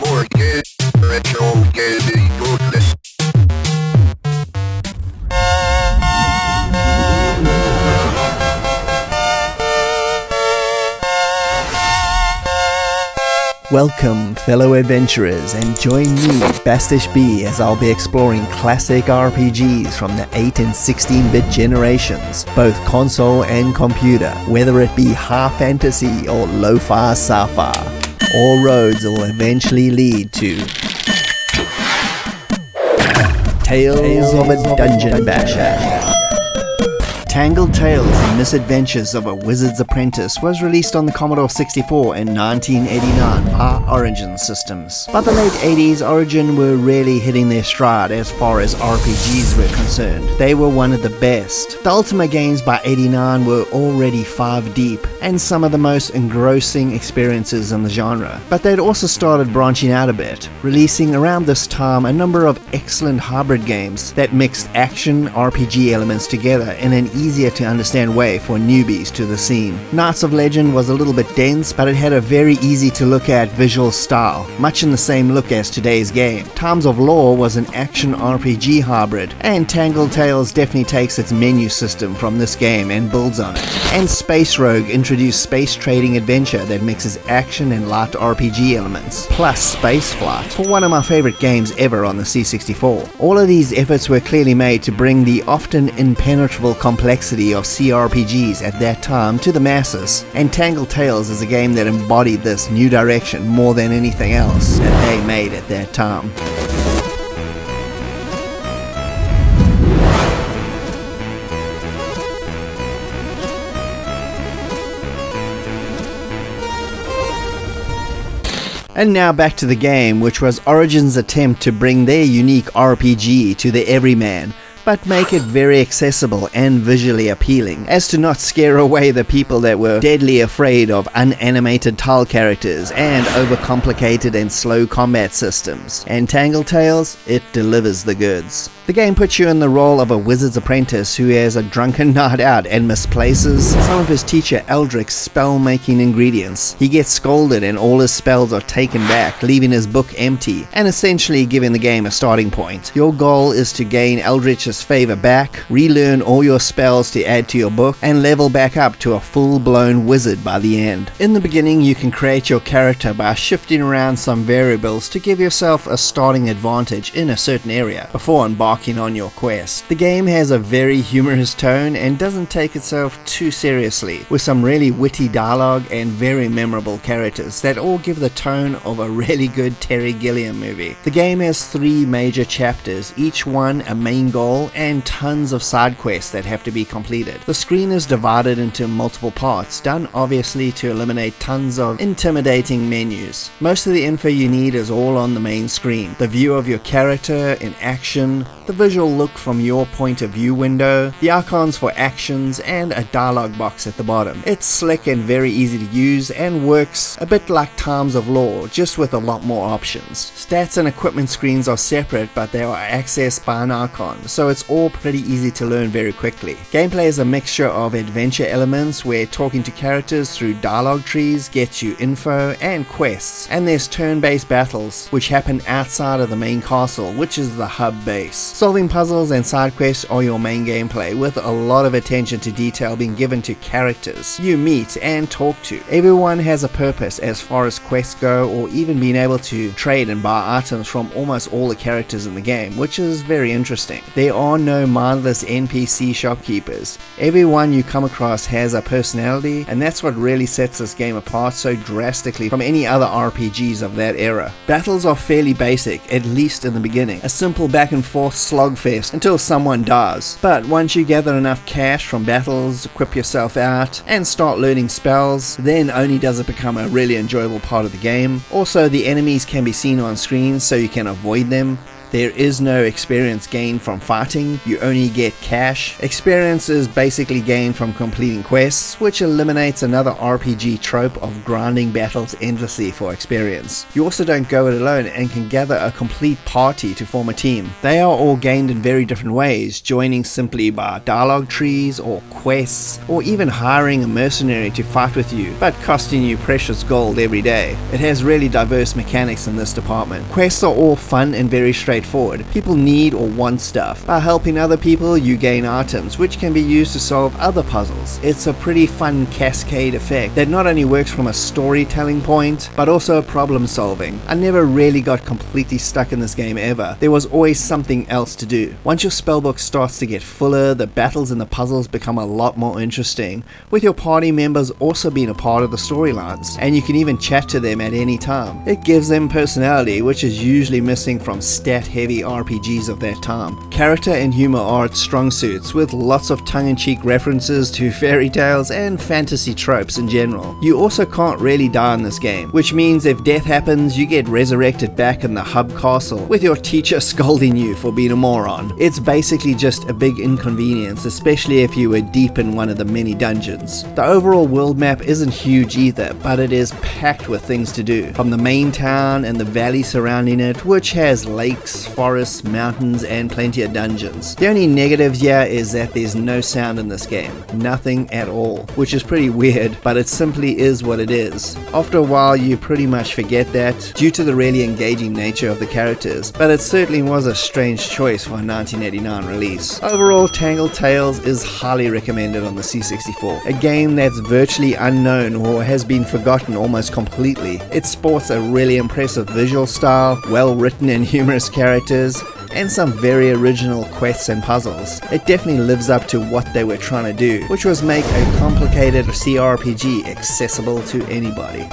Forget retro gaming goodness. Welcome, fellow adventurers, and join me, Bastish B, as I'll be exploring classic RPGs from the 8 and 16-bit generations, both console and computer, whether it be high fantasy or lo-fi sci-fi. All roads will eventually lead to Tales of a Dungeon Basher. Tangled Tales, The Misadventures of a Wizard's Apprentice was released on the Commodore 64 in 1989 by Origin Systems. By the late 80s, Origin were really hitting their stride as far as RPGs were concerned. They were one of the best. The Ultima games by 89 were already 5 deep, and some of the most engrossing experiences in the genre. But they'd also started branching out a bit, releasing around this time a number of excellent hybrid games that mixed action RPG elements together in an easier to understand way for newbies to the scene. Knights of Legend was a little bit dense, but it had a very easy to look at visual style, much in the same look as today's game. Times of Lore was an action RPG hybrid, and Tangled Tales definitely takes its menu system from this game and builds on it. And Space Rogue introduced space trading adventure that mixes action and light RPG elements, plus space flight, for one of my favorite games ever on the C64. All of these efforts were clearly made to bring the often impenetrable complexity of CRPGs at that time to the masses, and Tangled Tales is a game that embodied this new direction more than anything else that they made at that time. And now back to the game, which was Origin's attempt to bring their unique RPG to the everyman, but make it very accessible and visually appealing, as to not scare away the people that were deadly afraid of unanimated tile characters and overcomplicated and slow combat systems. And Tangled Tales, it delivers the goods. The game puts you in the role of a wizard's apprentice who has a drunken night out and misplaces some of his teacher Eldric's spell-making ingredients. He gets scolded and all his spells are taken back, leaving his book empty, and essentially giving the game a starting point. Your goal is to gain Eldritch's favor back, relearn all your spells to add to your book, and level back up to a full-blown wizard by the end. In the beginning, you can create your character by shifting around some variables to give yourself a starting advantage in a certain area before embarking on your quest. The game has a very humorous tone and doesn't take itself too seriously, with some really witty dialogue and very memorable characters that all give the tone of a really good Terry Gilliam movie. The game has 3 major chapters, each one a main goal and tons of side quests that have to be completed. The screen is divided into multiple parts, done obviously to eliminate tons of intimidating menus. Most of the info you need is all on the main screen. The view of your character in action, the visual look from your point of view window, the icons for actions, and a dialogue box at the bottom. It's slick and very easy to use and works a bit like Times of Lore, just with a lot more options. Stats and equipment screens are separate, but they are accessed by an icon, so it's all pretty easy to learn very quickly. Gameplay is a mixture of adventure elements where talking to characters through dialogue trees gets you info and quests, and there's turn-based battles which happen outside of the main castle, which is the hub base. Solving puzzles and side quests are your main gameplay, with a lot of attention to detail being given to characters you meet and talk to. Everyone has a purpose as far as quests go, or even being able to trade and buy items from almost all the characters in the game, which is very interesting. There are no mindless NPC shopkeepers. Everyone you come across has a personality, and that's what really sets this game apart so drastically from any other RPGs of that era. Battles are fairly basic, at least in the beginning. A simple back and forth slogfest until someone dies. But once you gather enough cash from battles, equip yourself out, and start learning spells, then only does it become a really enjoyable part of the game. Also, the enemies can be seen on screen so you can avoid them. There is no experience gained from fighting, you only get cash. Experience is basically gained from completing quests, which eliminates another RPG trope of grinding battles endlessly for experience. You also don't go it alone and can gather a complete party to form a team. They are all gained in very different ways, joining simply by dialogue trees or quests, or even hiring a mercenary to fight with you, but costing you precious gold every day. It has really diverse mechanics in this department. Quests are all fun and very straightforward. People need or want stuff. By helping other people, you gain items, which can be used to solve other puzzles. It's a pretty fun cascade effect that not only works from a storytelling point, but also a problem solving. I never really got completely stuck in this game ever. There was always something else to do. Once your spellbook starts to get fuller, the battles and the puzzles become a lot more interesting, with your party members also being a part of the storylines, and you can even chat to them at any time. It gives them personality, which is usually missing from stat-heavy RPGs of that time. Character and humor are its strong suits, with lots of tongue-in-cheek references to fairy tales and fantasy tropes in general. You also can't really die in this game, which means if death happens, you get resurrected back in the hub castle, with your teacher scolding you for being a moron. It's basically just a big inconvenience, especially if you were deep in one of the many dungeons. The overall world map isn't huge either, but it is packed with things to do, from the main town and the valley surrounding it, which has lakes, forests, mountains, and plenty of dungeons. The only negative here is that there's no sound in this game, nothing at all, which is pretty weird, but it simply is what it is. After a while you pretty much forget that, due to the really engaging nature of the characters, but it certainly was a strange choice for a 1989 release. Overall, Tangled Tales is highly recommended on the C64, a game that's virtually unknown or has been forgotten almost completely. It sports a really impressive visual style, well written and humorous characters, and some very original quests and puzzles. It definitely lives up to what they were trying to do, which was make a complicated CRPG accessible to anybody.